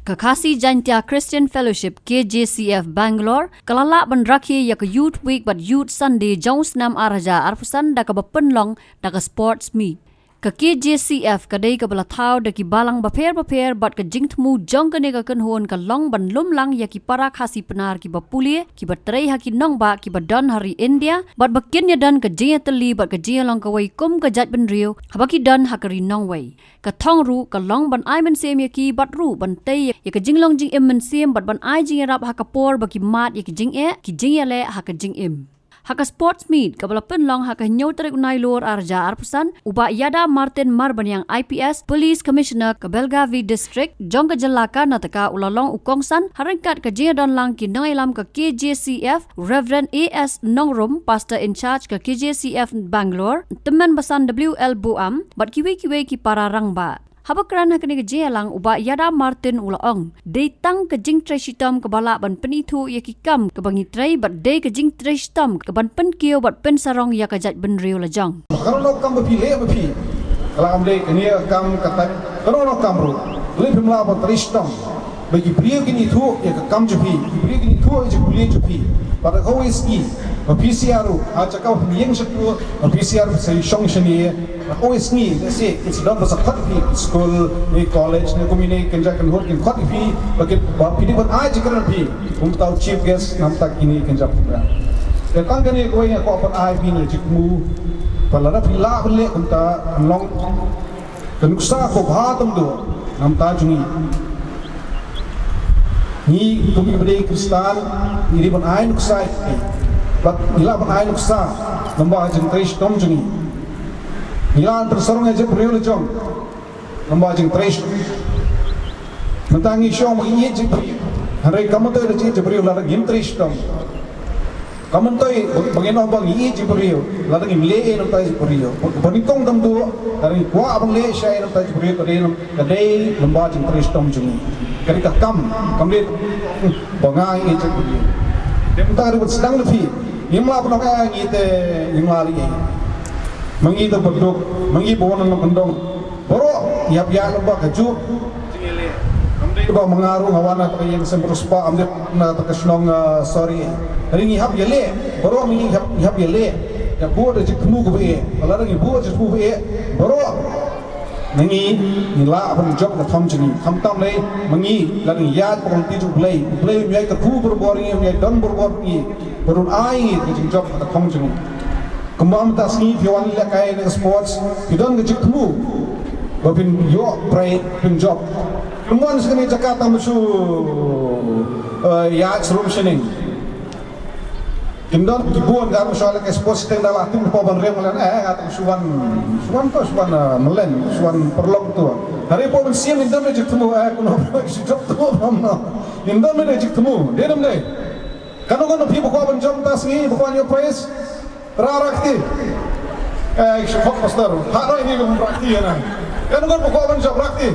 Kakasi Jaidbynriew Christian Fellowship KJCF Bangalore kalala ban rakhi yak Youth Week but Youth Sunday Jones nam araja arpusan da ka bapenlong da ka sports meet. Ka KJCF kadai ka balathau da ki balang baper but ka jingtmu jong ka ne ka kanhon ka long ban lumlang ya ki para khasi penar ki bapulie ki batrai ha ki nongba ki badan hari India but bakin ya dan ka jiyatali but ka jiyalong ka wai kum ka Jaidbynriew habaki dan hakari nongwai ka thongru ka long ban ai man sem ya ki batru ban tai ya ka jinglong jing im man sem but ban ai jing rap ha ka por ba ki mat ya ki jing ki jing ya le ha ka jing im. Haka sports meet kabala penlong haka nyautrek unai lor arja arpusan uba yada Martin Marbaniang IPS Police Commissioner ke Belgavi District jong ke jelaka nataka ulalong ukongsan harangkat ke jadon lang ki nangailam ke KJCF Reverend AS Nongrum Pastor in charge ke KJCF Bangalore teman basan WL Buam bat kiwi ki para rangba. Habakran hakani ke jelang uba yada Martin ulaong. Day tang ke Jingtrei Shitom ke balak ban penitu ya ki kam ke Jingtrei bat day ke Jingtrei Shitom ke ban Pynkiew bat pen Sarong ya ke Jaidbynriew lajang. Kalau nak kam berpilih berpilih. Kalau am day ni kam kata kalau nak kam ru. Lebih mula bat Shitom. Bagi beliau kini tu ya ke kam jupi. Beliau kini tu ya beliau jupi. Pada kau iski. PCR aja kau yang satu PCR saya Shillong sini. Always ni, let's say it's done as a cut fee school, ni college, ni community kenjakan hot kin cut fee, bagi pilih buat aja kerana fee. Tahu chief guest nampak ini kenjak program. Datang kan ni kau yang kau apa ai fee ni cikmu, pelada pila beli kita long, kenuksa kau bahatam tu, nampak jungi. Ni kami berdiri Kristen, ini pun ai nuksa, but ila pun ai nuksa, nampak Jingtrei Shitom jungi. Nilan tersarong aja beriu lejong, lembah Jingtrei. Mentangi syong mengingat Jingtrei. Hari kamu tu ada je beriu lalu Jingtrei Shitom. Kamu tu bagaimana bang ingat je beriu lalu imlei nanti je beriu. Bernikong tam tu hari kuah abang le syai nanti je beriu kadai lembah Jingtrei Shitom jungi. Kali kam lihat bangai je beriu. Dia mentar sedang lebih. Imla pun orang ingat imla lagi. Mengi tu berduk, mengi bawa nama pendong. Baru ya lembah kaju. Coba mengaruh awana yang sempruspa ambil na terkeslong sorry. Hari ni hab yale, baru mengi hab yale. Ya buat je kemu ke kalau lagi buat je kemu baru mengi nila pun job ke thom jeni. Thom le mengi lagi yad pun tijuk play menjadi terku berbori menjadi don berbori. Baru ai ke job ke thom jeni. Kembang tasni fiwan lekai dengan sports, kita nak cek temu, babin yo pray penjob. Kemudian sekali Jakarta musuh ya serum sini. Kita dibuat kalau soal ke sports kita dah latih berpaban rem melen atau suan melen suan perlok tu. Hari pun siam kita nak cek temu kuno job tu mana. Kita nak cek temu, dia nam deh. Kalau pergi berpaban job tasni berpaban yo praise. Rakti, ikut pastor. Hari ini kita rakti ya. Kan bukan job rakti.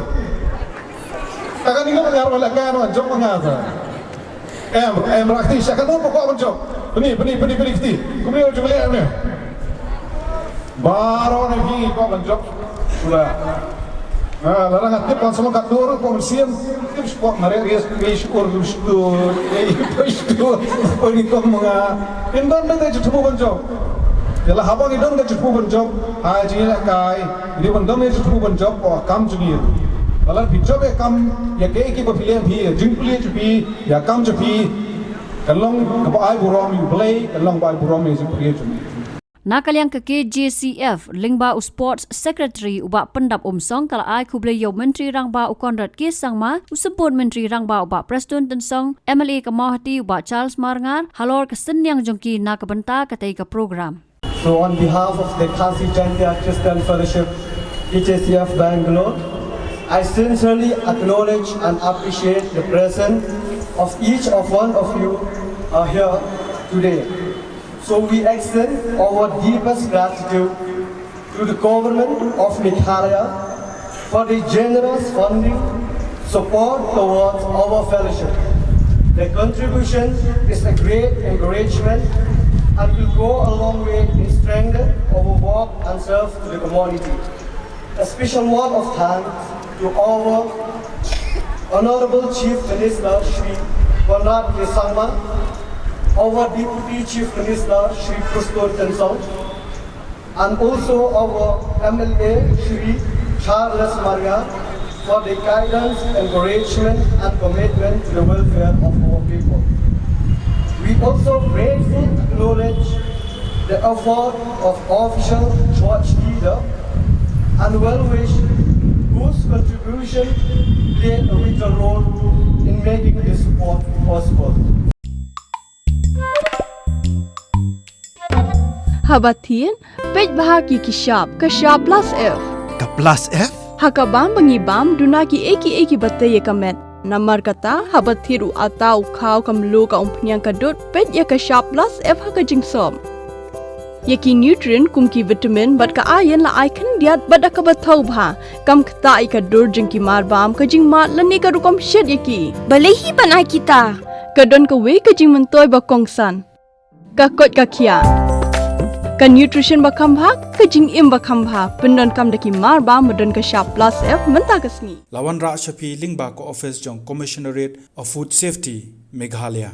Akan ini mengajar lagi job mengajar. Rakti. Saya kan bukan job. Beni kiti. Kemudian juga lihat ni. Baru ni bukan job. Sudah. Larang hati pun semua kat dua orang siam. Tim sport mereka syukur. Ini kau menga. Indon nanti cukup bukan job. Kalau habang idon ke cukup job, haji nak kai, ini bandam ni cukup job, kam juga. Kalau job kam, ya kaya kita pilih pilih, jingpilih cupi, ya kam cupi, kalau kepai buram play, kalau kepai buram itu pilih cupi. Nakaliang ke KJCF Lyngba Sports Secretary ubak pendap umsong kalau ai kublai yo Menteri Rangba ukondrat ke sangma usempun Menteri Rangba ubak Preston tensong MLA ke Mahati ubak Charles Marngar halor ke senyang jongki nak kebenta katai ke program. So on behalf of the Jaidbynriew Christian Fellowship KJCF Bangalore, I sincerely acknowledge and appreciate the presence of each of one of you here today. So we extend our deepest gratitude to the government of Meghalaya for the generous funding support towards our fellowship. The contribution is a great encouragement and will go a long way in strengthening our work and serve to the community. A special word of thanks to our Honorable Chief Minister Shri Konrad Kesangma, our Deputy Chief Minister Shri Kustor Tensong, and also our MLA Shri Charles Maria for the guidance, encouragement and commitment to the welfare of our people. We also gratefully acknowledge the effort of official church leader and well-wish whose contribution played a vital role in making this support possible. Habatin, pej bahagi kashab plus F. Ka plus F? Hakabam bangibam dunaki eki batay kamet. Namar kata habathiru atau kau kamlu ka umpnyang kadut pej ya kashab plus F hakajingsom. Yaki nutrient kumki vitamin bat ka ayan la icon diat bat akabatau bha kam kata ikadur jengki marbam kajing mat lani ka rukom shed yaki. Balehi banai kita. Kadon ka we kajing mentoy bakongsan. Ka kot ka kia. Ka nutrition bakam bha kajing im bakam bha pendon kam daki marbam medon ka sharp plus F menta kasni. Lawan Ra Shapi Lyngba ko office jong Commissionerate of Food Safety Meghalaya.